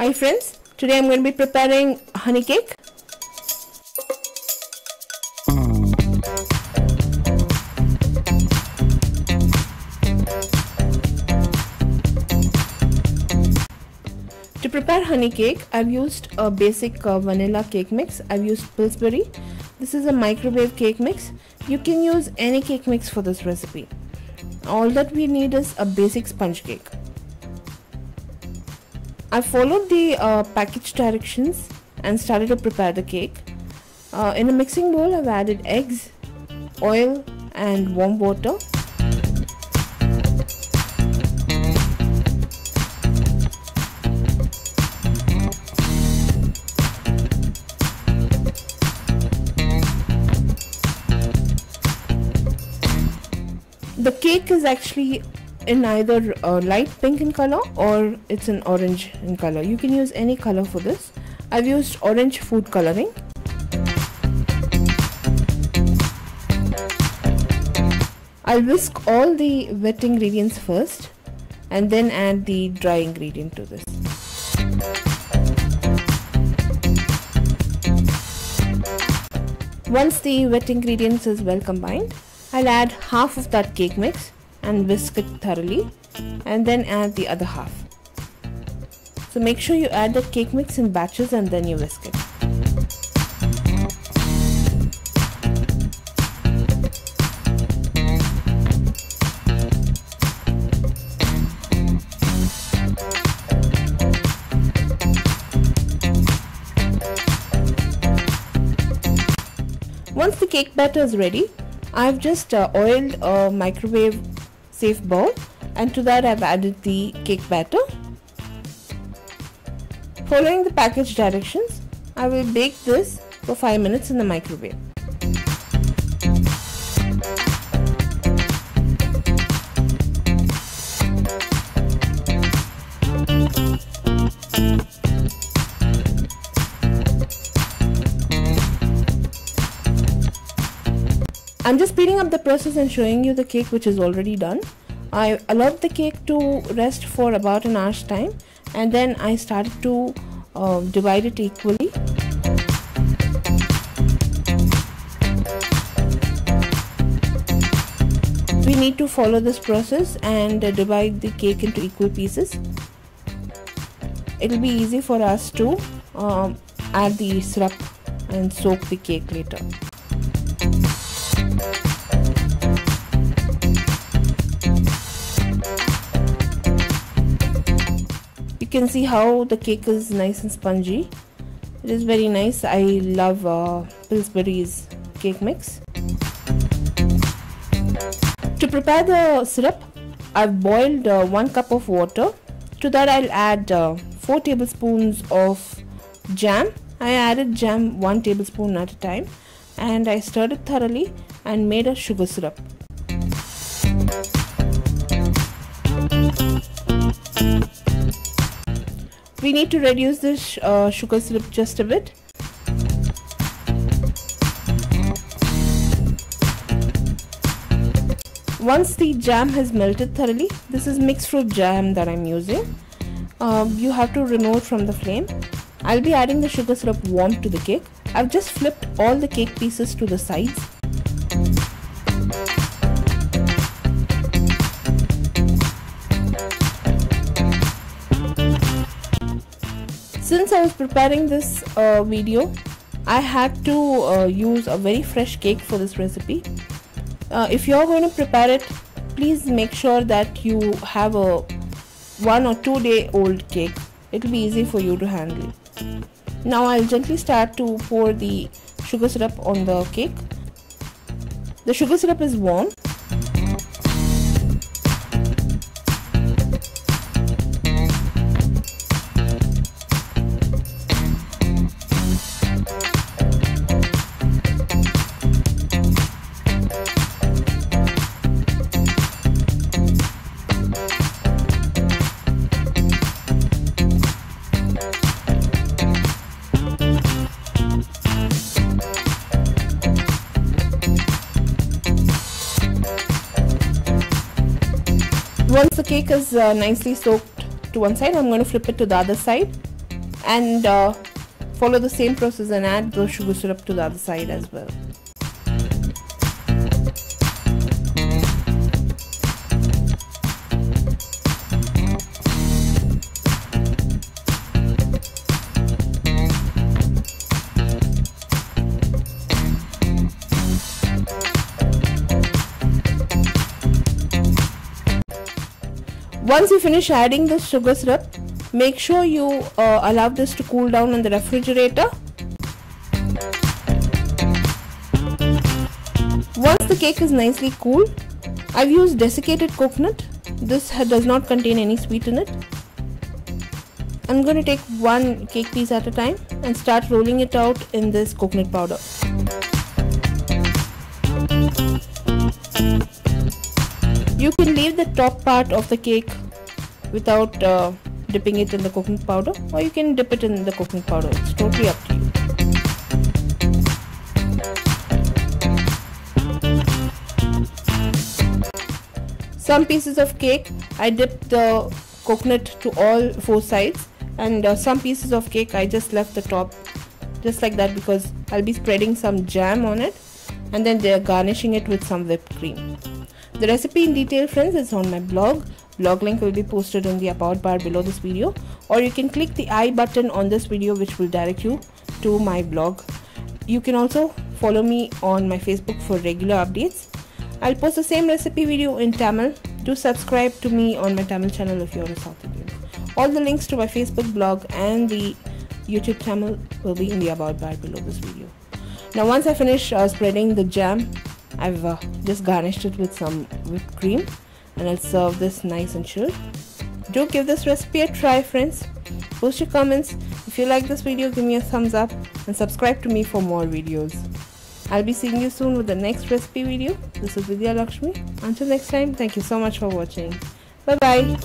Hi friends, today I'm going to be preparing honey cake. To prepare honey cake, I've used a basic vanilla cake mix. I've used Pillsbury. This is a microwave cake mix. You can use any cake mix for this recipe. All that we need is a basic sponge cake. I followed the package directions and started to prepare the cake. In a mixing bowl, I've added eggs, oil and warm water. The cake is actually in either light pink in color or it's an orange in color. You can use any color for this. I've used orange food coloring. I'll whisk all the wet ingredients first and then add the dry ingredient to this. Once the wet ingredients is well combined, I'll add half of that cake mix and whisk it thoroughly and then add the other half. So make sure you add the cake mix in batches and then you whisk it. Once the cake batter is ready, I've just oiled a microwave safe bowl and to that I've added the cake batter. Following the package directions, I will bake this for 5 minutes in the microwave. I'm just speeding up the process and showing you the cake which is already done. I allowed the cake to rest for about an hour's time and then I started to divide it equally. We need to follow this process and divide the cake into equal pieces. It will be easy for us to add the syrup and soak the cake later. You can see how the cake is nice and spongy. It is very nice. I love Pillsbury's cake mix. To prepare the syrup, I've boiled 1 cup of water. To that I'll add 4 tablespoons of jam. I added jam 1 tablespoon at a time and I stirred it thoroughly and made a sugar syrup. We need to reduce this sugar syrup just a bit. Once the jam has melted thoroughly, this is mixed fruit jam that I'm using. You have to remove from the flame. I'll be adding the sugar syrup warm to the cake. I've just flipped all the cake pieces to the sides. Since I was preparing this video, I had to use a very fresh cake for this recipe. If you're going to prepare it, please make sure that you have a 1 or 2 day old cake. It will be easy for you to handle. Now I'll gently start to pour the sugar syrup on the cake. The sugar syrup is warm. Once the cake is nicely soaked to one side, I'm going to flip it to the other side and follow the same process and add the sugar syrup to the other side as well. Once you finish adding the sugar syrup, make sure you allow this to cool down in the refrigerator. Once the cake is nicely cool, I've used desiccated coconut. This does not contain any sweet in it. I'm going to take one cake piece at a time and start rolling it out in this coconut powder. You can leave the top part of the cake without dipping it in the coconut powder, or you can dip it in the coconut powder. It's totally up to you. Some pieces of cake I dipped the coconut to all four sides, and some pieces of cake I just left the top just like that because I'll be spreading some jam on it and then they're garnishing it with some whipped cream. The recipe in detail, friends, is on my blog. Blog link will be posted in the about bar below this video, or you can click the I button on this video which will direct you to my blog. You can also follow me on my Facebook for regular updates. I'll post the same recipe video in Tamil. Do subscribe to me on my Tamil channel if you're a South Indian. All the links to my Facebook blog and the YouTube channel will be in the about bar below this video. Now once I finish spreading the jam, I've just garnished it with some whipped cream and I'll serve this nice and chilled. Do give this recipe a try, friends. Post your comments. If you like this video, give me a thumbs up and subscribe to me for more videos. I'll be seeing you soon with the next recipe video. This is Vidyalakshmi. Until next time, thank you so much for watching. Bye bye.